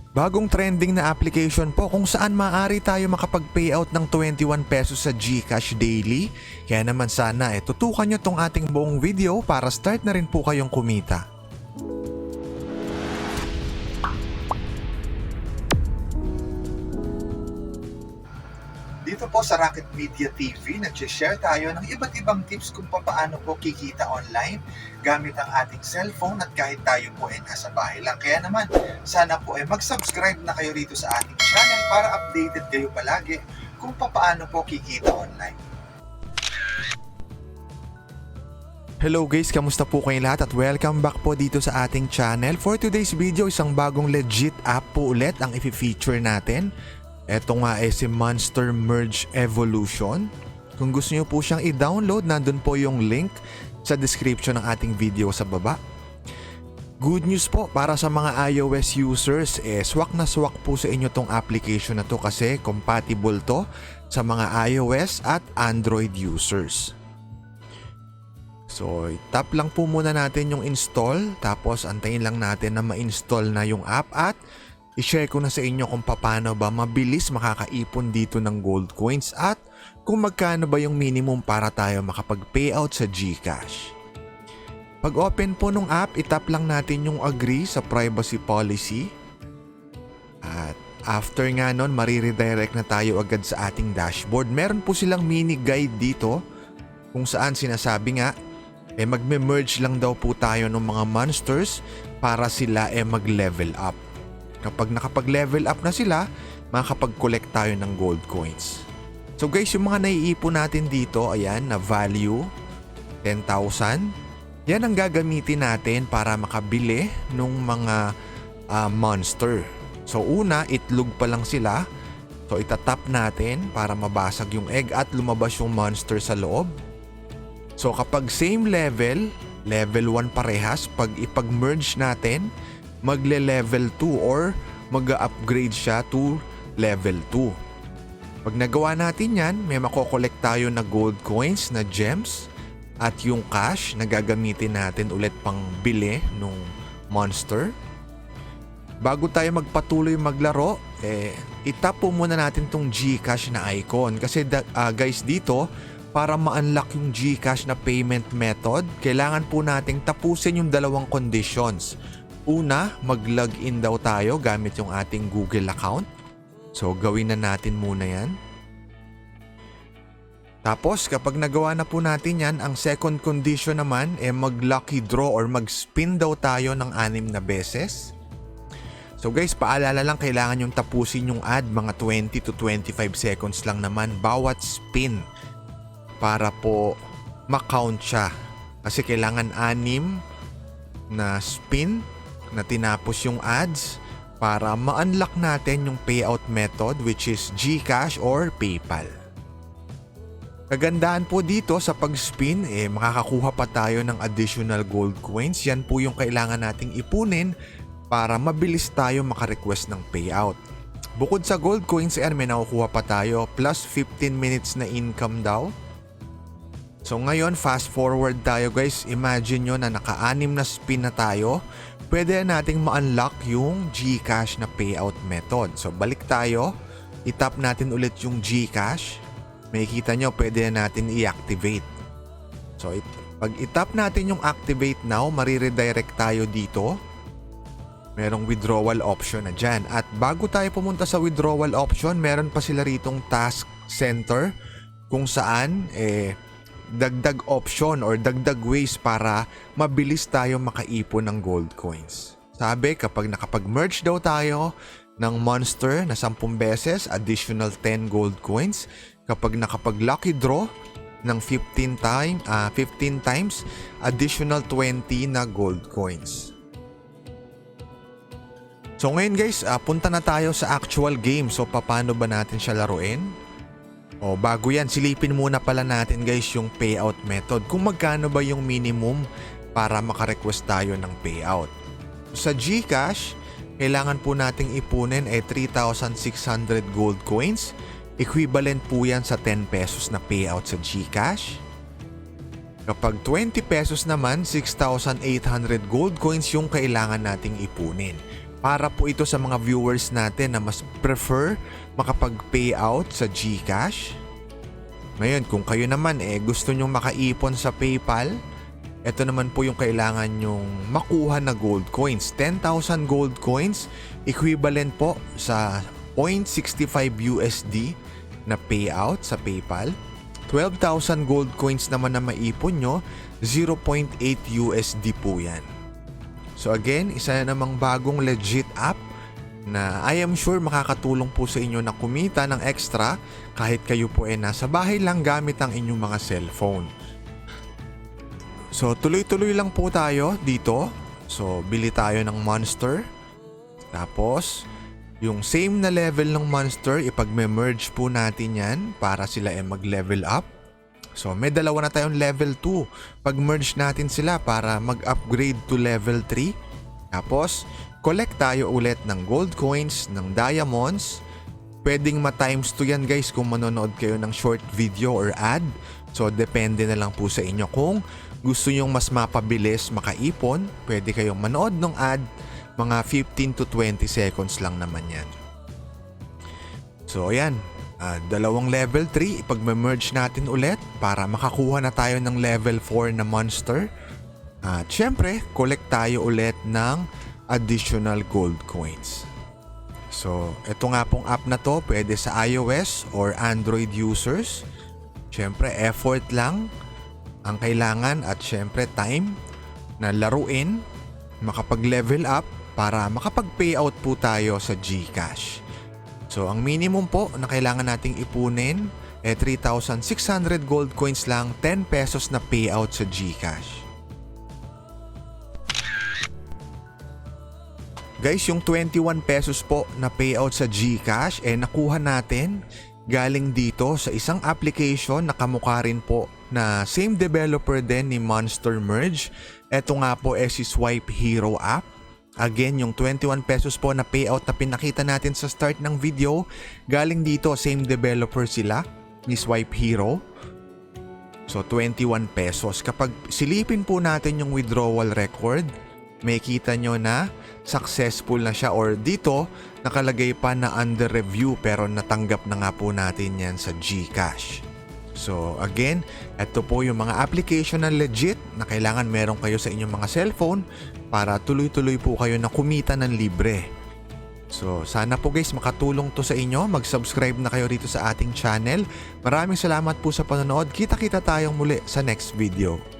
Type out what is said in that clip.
Bagong trending na application po kung saan maaari tayo makapag-payout ng 21 pesos sa GCash daily. Kaya naman sana tutukan nyo tong ating buong video para start na rin po kayong kumita. Dito po sa Rocket Media TV, nag-share tayo ng iba't ibang tips kung paano po kikita online gamit ang ating cellphone at kahit tayo po ay nasa bahay lang. Kaya naman, sana po ay mag-subscribe na kayo rito sa ating channel para updated kayo palagi kung paano po kikita online. Hello guys, kamusta po kayong lahat at welcome back po dito sa ating channel. For today's video, isang bagong legit app po ulit ang i-feature natin. Ito nga ay si Monster Merge Evolution. Kung gusto nyo po siyang i-download, nandun po yung link sa description ng ating video sa baba. Good news po para sa mga iOS users, swak na swak po sa inyo tong application na to kasi compatible to sa mga iOS at Android users. So, tap lang po muna natin yung install, tapos antayin lang natin na ma-install na yung app at i-share ko na sa inyo kung paano ba mabilis makakaipon dito ng gold coins at kung magkano ba yung minimum para tayo makapag-payout sa GCash. Pag open po nung app, itap lang natin yung agree sa privacy policy. At after nga nun, mariredirect na tayo agad sa ating dashboard. Meron po silang mini guide dito kung saan sinasabi nga, magme-merge lang daw po tayo ng mga monsters para sila mag-level up. Kapag nakapag-level up na sila, makakapag-collect tayo ng gold coins. So guys, yung mga naiipon natin dito, ayan, na value, 10,000. Yan ang gagamitin natin para makabili ng mga monster. So una, itlog pa lang sila. So itatap natin para mabasag yung egg at lumabas yung monster sa loob. So kapag same level, level 1 parehas, pag ipag-merge natin, magle-level 2 or mag-upgrade siya to level 2. Pag nagawa natin yan, may makokolekt tayo na gold coins, na gems, at yung cash na gagamitin natin ulit pang bili ng monster. Bago tayo magpatuloy maglaro, itap po muna natin tong GCash na icon. Kasi guys, dito, para ma-unlock yung GCash na payment method, kailangan po nating tapusin yung dalawang conditions. Una, mag-login daw tayo gamit yung ating Google account. So, gawin na natin muna yan. Tapos, kapag nagawa na po natin yan, ang second condition naman, mag-lucky draw or mag-spin daw tayo ng 6 na beses. So guys, paalala lang, kailangan yung tapusin yung ad, mga 20 to 25 seconds lang naman bawat spin para po ma-count siya. Kasi kailangan 6 na spin na tinapos yung ads para ma-unlock natin yung payout method which is GCash or PayPal. Kagandahan po dito sa pag-spin, makakakuha pa tayo ng additional gold coins. Yan po yung kailangan nating ipunin para mabilis tayo makarequest ng payout. Bukod sa gold coins, may nakukuha pa tayo plus 15 minutes na income daw. So ngayon, fast forward tayo guys. Imagine nyo na naka-6 na spin na tayo. Pwede nating ma-unlock yung GCash na payout method. So balik tayo. Itap natin ulit yung GCash. Makikita nyo, pwede natin i-activate. So pag itap natin yung activate now, mariredirect tayo dito. Merong withdrawal option na dyan. At bago tayo pumunta sa withdrawal option, meron pa sila ritong task center kung saan dagdag option or dagdag ways para mabilis tayo makaipon ng gold coins. Sabi, kapag nakapag-merge daw tayo ng monster na 10 beses, additional 10 gold coins. Kapag nakapag-lucky draw ng 15 times, additional 20 na gold coins. So ngayon guys, punta na tayo sa actual game. So paano ba natin siya laruin? O bago yan, silipin muna pala natin guys yung payout method. Kung magkano ba yung minimum para makarequest tayo ng payout. Sa GCash, kailangan po nating ipunin 3,600 gold coins. Equivalent po yan sa 10 pesos na payout sa GCash. Kapag 20 pesos naman, 6,800 gold coins yung kailangan nating ipunin. Para po ito sa mga viewers natin na mas prefer makapag-payout sa GCash. Ngayon, kung kayo naman gusto nyong makaipon sa PayPal, ito naman po yung kailangan nyong makuha na gold coins. 10,000 gold coins, equivalent po sa 0.65 USD na payout sa PayPal. 12,000 gold coins naman na maipon nyo, 0.8 USD po yan. So again, isa na namang bagong legit app na I am sure makakatulong po sa inyo na kumita ng extra kahit kayo po nasa bahay lang gamit ang inyong mga cellphone. So tuloy-tuloy lang po tayo dito. So bili tayo ng monster. Tapos yung same na level ng monster, ipag-merge po natin yan para sila mag-level up. So may dalawa na tayong level 2. Pag-merge natin sila para mag-upgrade to level 3. Tapos collect tayo ulit ng gold coins, ng diamonds. Pwedeng ma-times 2 yan guys kung manonood kayo ng short video or ad. So depende na lang po sa inyo. Kung gusto nyong mas mapabilis makaipon, pwede kayong manood ng ad. Mga 15 to 20 seconds lang naman yan. So ayan, dalawang level 3, ipag-merge natin ulit para makakuha na tayo ng level 4 na monster. At syempre, collect tayo ulit ng additional gold coins. So ito nga pong app na to, pwede sa iOS or Android users. Syempre, effort lang ang kailangan at syempre time na laruin, makapag-level up para makapag-payout po tayo sa GCash. So ang minimum po na kailangan nating ipunin 3,600 gold coins lang, 10 pesos na payout sa GCash. Guys, yung 21 pesos po na payout sa GCash nakuha natin galing dito sa isang application na kamukha rin po na same developer din ni Monster Merge. Ito nga po si Swipe Hero app. Again, yung 21 pesos po na payout na pinakita natin sa start ng video, galing dito, same developer sila ni Swipe Hero. So 21 pesos. Kapag silipin po natin yung withdrawal record, may kita nyo na successful na siya, or dito nakalagay pa na under review pero natanggap na nga po natin yan sa GCash. So again, ito po yung mga application na legit na kailangan meron kayo sa inyong mga cellphone para tuloy-tuloy po kayo na kumita ng libre. So sana po guys makatulong to sa inyo. Mag-subscribe na kayo rito sa ating channel. Maraming salamat po sa panonood. Kita-kita tayong muli sa next video.